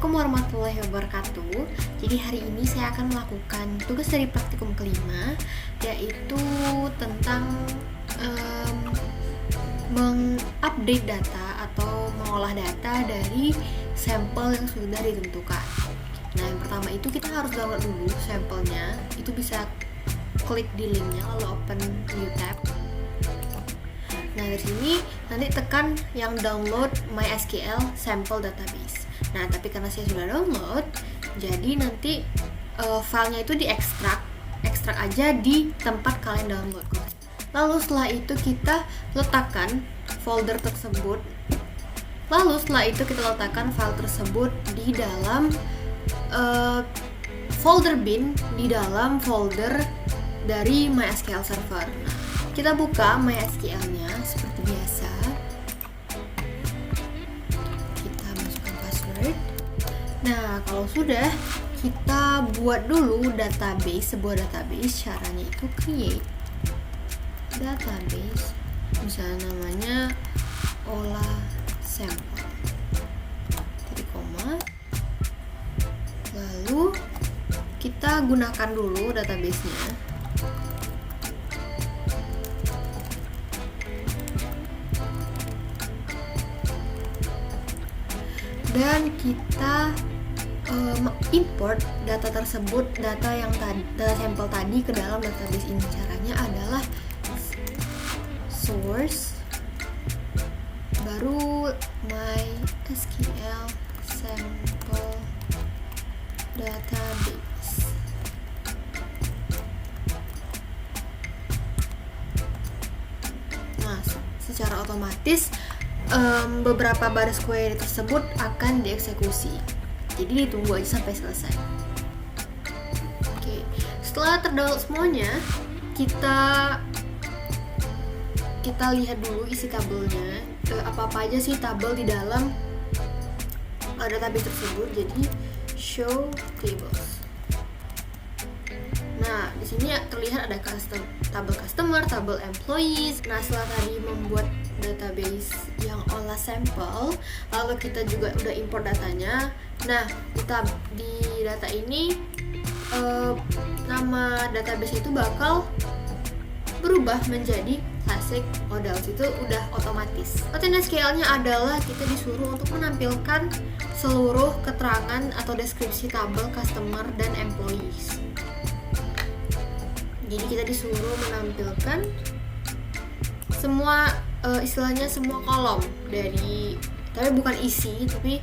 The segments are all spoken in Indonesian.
Assalamualaikum warahmatullahi wabarakatuh. Jadi hari ini saya akan melakukan tugas dari praktikum kelima, yaitu tentang mengupdate data atau mengolah data dari sampel yang sudah ditentukan. Nah, yang pertama itu kita harus download dulu sampelnya. Itu bisa klik di linknya lalu open new tab. Nah, dari sini nanti tekan yang download MySQL sample database. Nah, tapi karena saya sudah download, jadi nanti filenya itu diekstrak aja di tempat kalian download. Lalu setelah itu kita letakkan folder tersebut. Lalu setelah itu kita letakkan file tersebut di dalam folder bin, di dalam folder dari MySQL server. Nah, kita buka MySQL-nya seperti biasa. Kita masukkan password. Nah, kalau sudah, kita buat dulu database, sebuah database. Caranya itu create database. Misalnya namanya olah sampel. Titik koma. Lalu kita gunakan dulu database-nya. Dan kita import data tersebut, data sampel tadi ke dalam database ini. Caranya adalah source baru MySQL sample database. Nah, secara otomatis beberapa baris query tersebut akan dieksekusi. Jadi ditunggu aja sampai selesai. Oke, setelah terdownload semuanya, kita lihat dulu isi tabelnya. Apa aja sih tabel di dalam database tersebut. Jadi show tables. Nah, di sini terlihat ada tabel customer, tabel employees. Nah, setelah tadi membuat database yang olah sampel, lalu kita juga udah import datanya. Nah, di data ini nama database itu bakal berubah menjadi classic models. Itu udah otomatis. SQL-nya adalah kita disuruh untuk menampilkan seluruh keterangan atau deskripsi tabel customer dan employees. Jadi kita disuruh menampilkan semua istilahnya semua kolom dari, tapi bukan isi, tapi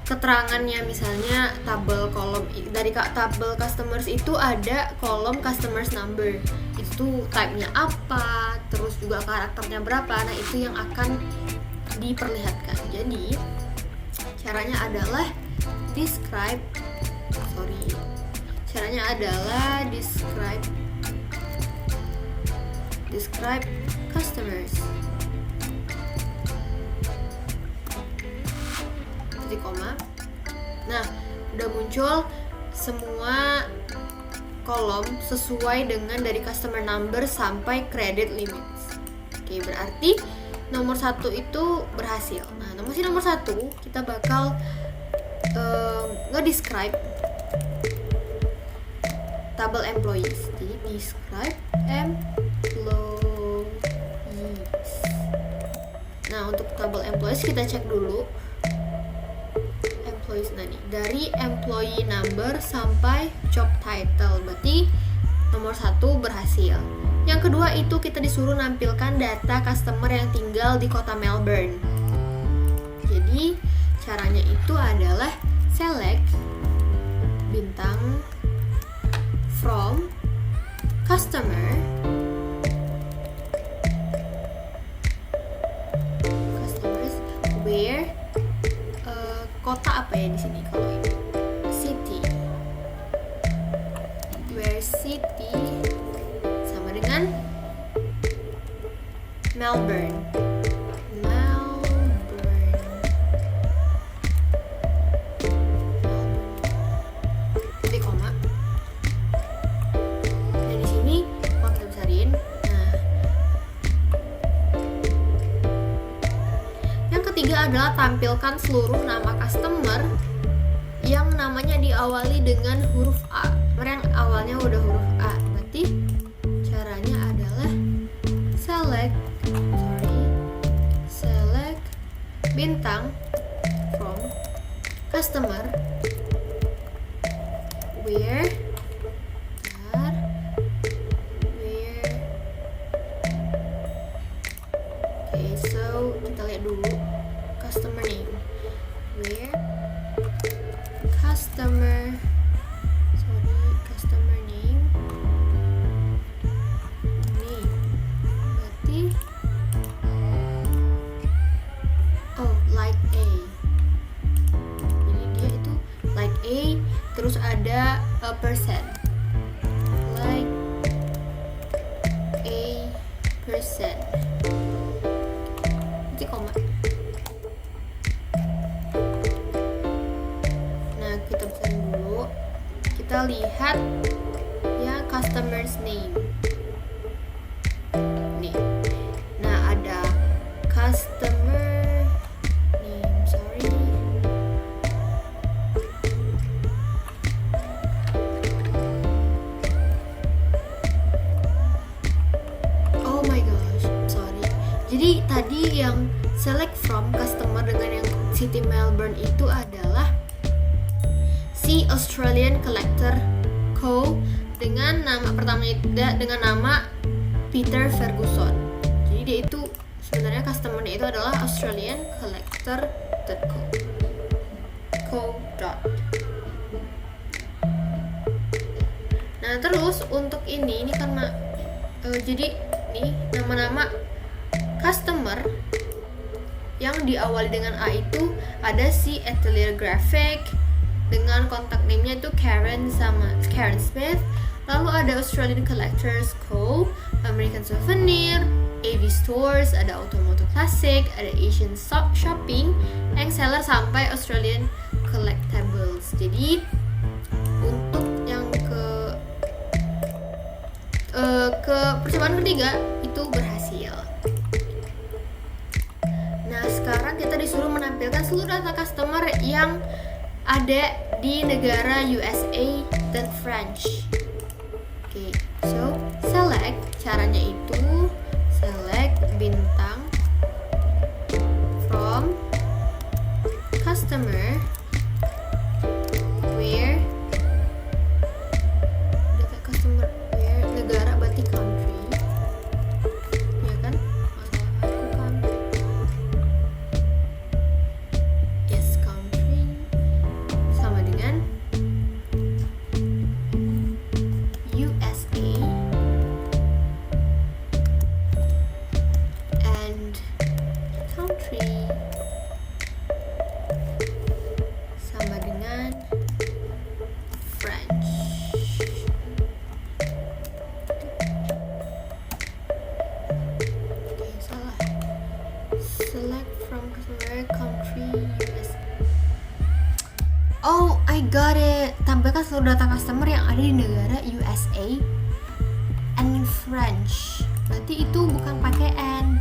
keterangannya. Misalnya tabel kolom dari tabel customers itu ada kolom customers number, itu type-nya apa, terus juga karakternya berapa. Nah, itu yang akan diperlihatkan. Jadi caranya adalah describe customers, titik koma. Nah, udah muncul semua kolom sesuai dengan dari customer number sampai credit limits. Oke, berarti nomor 1 itu berhasil. Nah, nomor 1 kita bakal nge-describe tabel employees. Jadi describe employees. Nah, untuk tabel employees kita cek dulu employees. Nah, nih, dari employee number sampai job title, berarti nomor 1 berhasil. Yang kedua itu kita disuruh nampilkan data customer yang tinggal di kota Melbourne. Jadi caranya itu adalah select bintang from customers where, kota apa ya di sini kalau ini? City. Where city sama dengan Melbourne. Titik koma. Dan di sini mau kita besarin. Nah, yang ketiga adalah tampilkan seluruh nama customer yang namanya diawali dengan huruf A. Yang awalnya udah huruf A. Berarti caranya adalah select bintang from customer where okay, so kita lihat dulu customer name, where customer name ini berarti like A. Jadi dia itu like A, terus ada a percent, like a percent, nanti koma. Nah, kita pesan dulu, kita lihat ya customer's name nih. Nah, ada customer Jadi tadi yang select from customer dengan yang City Melbourne itu adalah si Australian Collector Co. dengan nama pertamanya dengan nama Peter Ferguson. Jadi dia itu sebenarnya customernya itu adalah Australian Collector Co. Nah, terus untuk ini karena jadi nih nama-nama customer yang diawali dengan A itu ada si Atelier Graphic dengan kontak name-nya itu Karen Smith. Lalu ada Australian Collectors Co, American Souvenir, AV Stores, ada Automotive Classic, ada Asian Shopping, Seller sampai Australian Collectables. Jadi untuk yang ke percobaan ketiga itu berhasil. Nah, sekarang kita disuruh menampilkan seluruh data customer yang ada di negara USA dan French. Oke, so select, caranya itu select bintang from customer where data customer where negara berarti country. Ya kan? Masalah aku kan sama dengan USA and country sama dengan French. Oke, salah. Select from country USA. Oh, I got it. Tampilkan seluruh data customer yang ada di negara USA and French. Berarti itu bukan pakai and.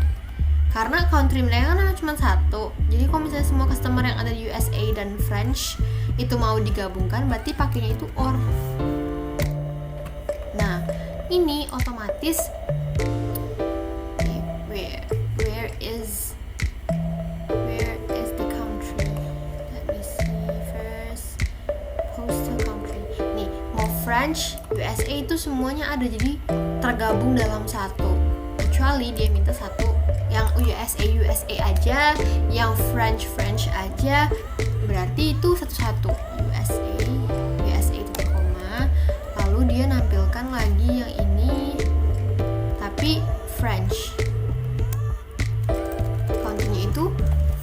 Karena country mereka kan cuma satu. Jadi kalau misalnya semua customer yang ada di USA dan French itu mau digabungkan, berarti pakainya itu or. Nah, ini otomatis where is the country? Let me see first. Postal country. Nih, mau French, USA itu semuanya ada, jadi tergabung dalam satu. Kecuali dia minta satu yang USA aja, yang French aja, berarti itu satu-satu. USA itu koma, lalu dia nampilkan lagi yang ini tapi French. Country-nya itu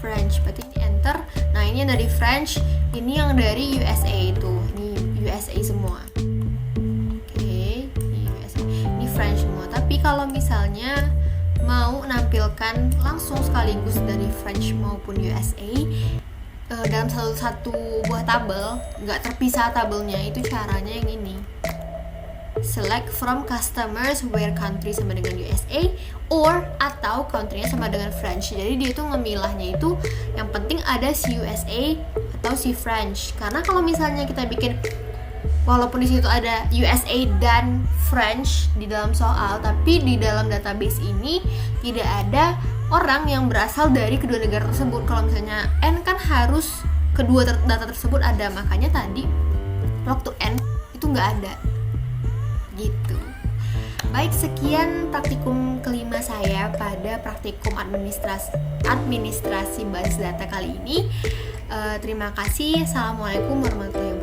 French, berarti ini enter. Nah, ini yang dari French, ini yang dari USA itu. Ini USA semua. Oke, ini USA. Ini French semua. Tapi kalau misalnya mau nampilkan langsung sekaligus dari French maupun USA dalam satu buah tabel, nggak terpisah tabelnya, itu caranya yang ini. Select from customers where country sama dengan USA or atau country-nya sama dengan French. Jadi dia itu ngemilahnya itu yang penting ada si USA atau si French. Karena kalau misalnya kita bikin, walaupun di situ ada USA dan French di dalam soal, tapi di dalam database ini tidak ada orang yang berasal dari kedua negara tersebut. Kalau misalnya N kan harus kedua data tersebut ada, makanya tadi waktu N itu nggak ada gitu. Baik, sekian praktikum kelima saya pada praktikum administrasi basis data kali ini. Terima kasih. Assalamualaikum warahmatullahi wabarakatuh.